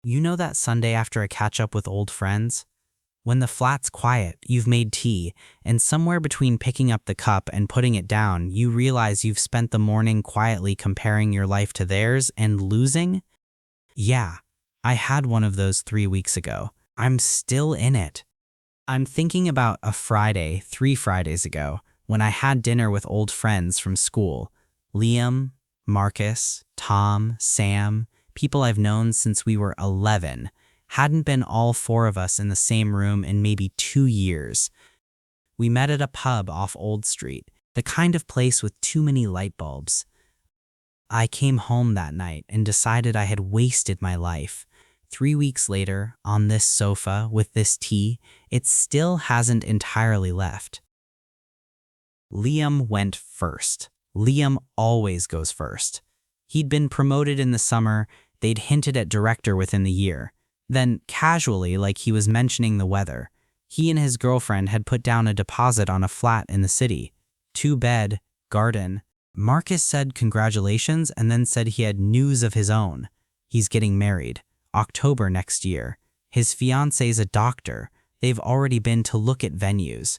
You know that Sunday after a catch-up with old friends? When the flat's quiet, you've made tea, and somewhere between picking up the cup and putting it down, you realize you've spent the morning quietly comparing your life to theirs and losing? Yeah, I had one of those 3 weeks ago. I'm still in it. I'm thinking about a Friday, 3 Fridays ago, when I had dinner with old friends from school. Liam, Marcus, Tom, Sam, people I've known since we were 11. Hadn't been all four of us in the same room in maybe 2 years. We met at a pub off Old Street, the kind of place with too many light bulbs. I came home that night and decided I had wasted my life. 3 weeks later, on this sofa with this tea, it still hasn't entirely left. Liam went first. Liam always goes first. He'd been promoted in the summer, they'd hinted at director within the year. Then, casually, like he was mentioning the weather, he and his girlfriend had put down a deposit on a flat in the city. 2-bed, garden. Marcus said congratulations and then said he had news of his own. He's getting married. October next year. His fiance's a doctor. They've already been to look at venues.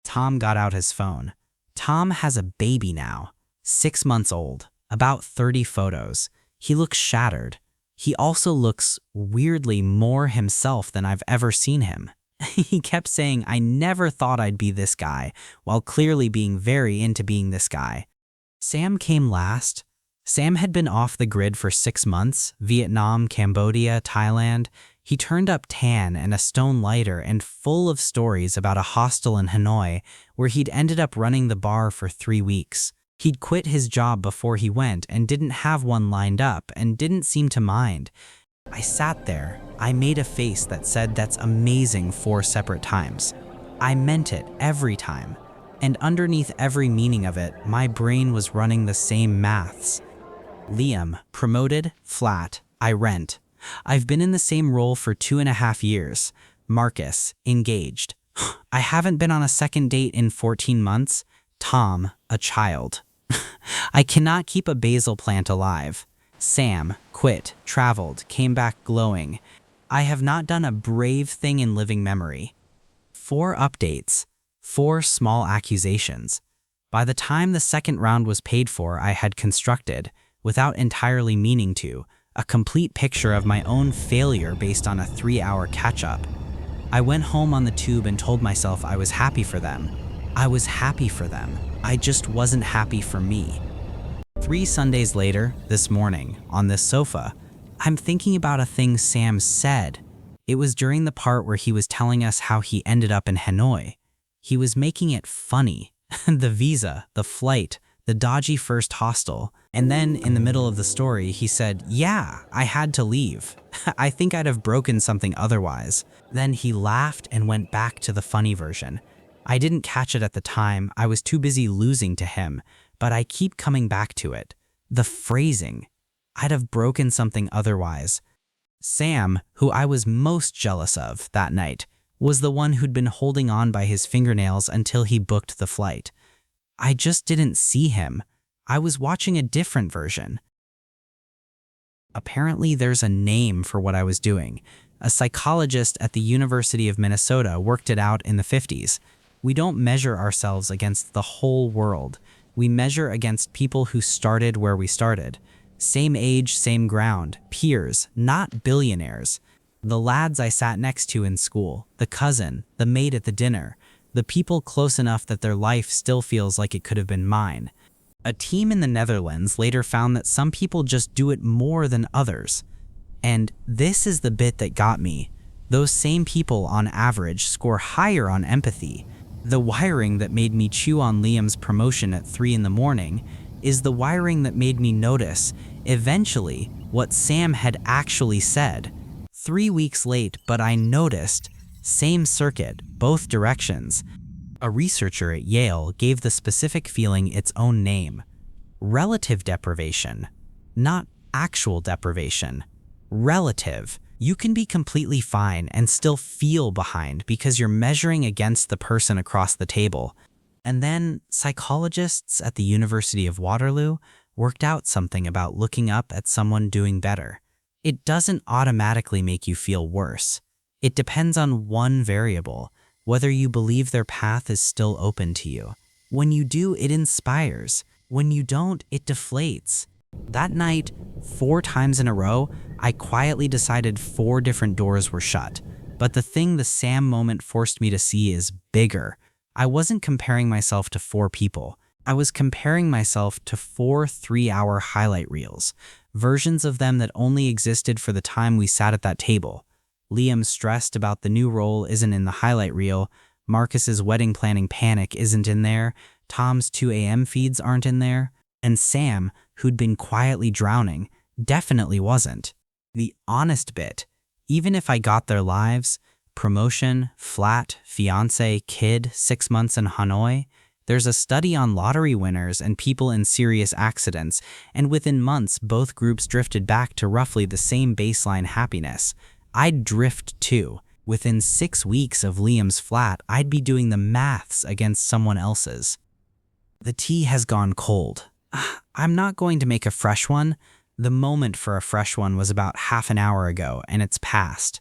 Tom got out his phone. Tom has a baby now, 6 months old, about 30 photos. He looks shattered. He also looks weirdly more himself than I've ever seen him. He kept saying, "I never thought I'd be this guy," while clearly being very into being this guy. Sam came last. Sam had been off the grid for 6 months, Vietnam, Cambodia, Thailand. He turned up tan and a stone lighter and full of stories about a hostel in Hanoi where he'd ended up running the bar for 3 weeks. He'd quit his job before he went and didn't have one lined up and didn't seem to mind. I sat there. I made a face that said that's amazing 4 separate times. I meant it every time. And underneath every meaning of it, my brain was running the same maths. Liam, promoted, flat, I rent. I've been in the same role for 2.5 years. Marcus, engaged. I haven't been on a second date in 14 months. Tom, a child. I cannot keep a basil plant alive. Sam, quit, traveled, came back glowing. I have not done a brave thing in living memory. 4 updates, 4 small accusations. By the time the second round was paid for, I had constructed, without entirely meaning to, a complete picture of my own failure based on a 3-hour catch-up. I went home on the tube and told myself I was happy for them. I was happy for them. I just wasn't happy for me. 3 Sundays later, this morning, on this sofa, I'm thinking about a thing Sam said. It was during the part where he was telling us how he ended up in Hanoi. He was making it funny. The visa, the flight, the dodgy first hostel, and then in the middle of the story, he said, "Yeah, I had to leave. I think I'd have broken something otherwise." Then he laughed and went back to the funny version. I didn't catch it at the time, I was too busy losing to him, but I keep coming back to it. The phrasing. I'd have broken something otherwise. Sam, who I was most jealous of that night, was the one who'd been holding on by his fingernails until he booked the flight. I just didn't see him. I was watching a different version. Apparently there's a name for what I was doing. A psychologist at the University of Minnesota worked it out in the 50s. We don't measure ourselves against the whole world. We measure against people who started where we started. Same age, same ground, peers, not billionaires. The lads I sat next to in school, the cousin, the mate at the dinner, the people close enough that their life still feels like it could have been mine. A team in the Netherlands later found that some people just do it more than others. And this is the bit that got me. Those same people on average score higher on empathy. The wiring that made me chew on Liam's promotion at 3 in the morning is the wiring that made me notice, eventually, what Sam had actually said. 3 weeks late, but I noticed. Same circuit, both directions. A researcher at Yale gave the specific feeling its own name. Relative deprivation. Not actual deprivation. Relative. You can be completely fine and still feel behind because you're measuring against the person across the table. And then psychologists at the University of Waterloo worked out something about looking up at someone doing better. it doesn't automatically make you feel worse. It depends on one variable, whether you believe their path is still open to you. When you do, it inspires. When you don't, it deflates. That night, 4 times in a row, I quietly decided 4 different doors were shut. But the thing the Sam moment forced me to see is bigger. I wasn't comparing myself to 4 people. I was comparing myself to 4 3-hour highlight reels, versions of them that only existed for the time we sat at that table. Liam's stressed about the new role isn't in the highlight reel, Marcus's wedding planning panic isn't in there, Tom's 2 a.m. feeds aren't in there, and Sam, who'd been quietly drowning, definitely wasn't. The honest bit, even if I got their lives, promotion, flat, fiance, kid, 6 months in Hanoi, there's a study on lottery winners and people in serious accidents, and within months both groups drifted back to roughly the same baseline happiness. I'd drift too. Within 6 weeks of Liam's flat, I'd be doing the maths against someone else's. The tea has gone cold. I'm not going to make a fresh one. The moment for a fresh one was about half an hour ago, and it's past.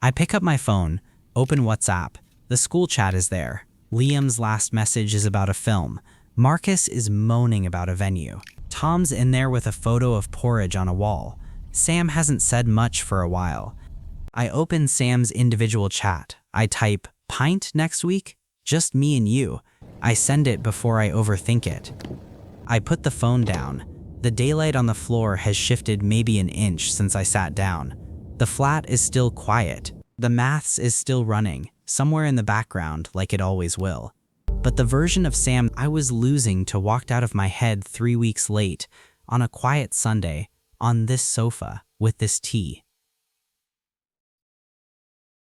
I pick up my phone, open WhatsApp. The school chat is there. Liam's last message is about a film. Marcus is moaning about a venue. Tom's in there with a photo of porridge on a wall. Sam hasn't said much for a while. I open Sam's individual chat. I type, "Pint next week? Just me and you." I send it before I overthink it. I put the phone down. The daylight on the floor has shifted maybe an inch since I sat down. The flat is still quiet. The maths is still running, somewhere in the background like it always will. But the version of Sam I was losing to walked out of my head 3 weeks late, on a quiet Sunday, on this sofa, with this tea.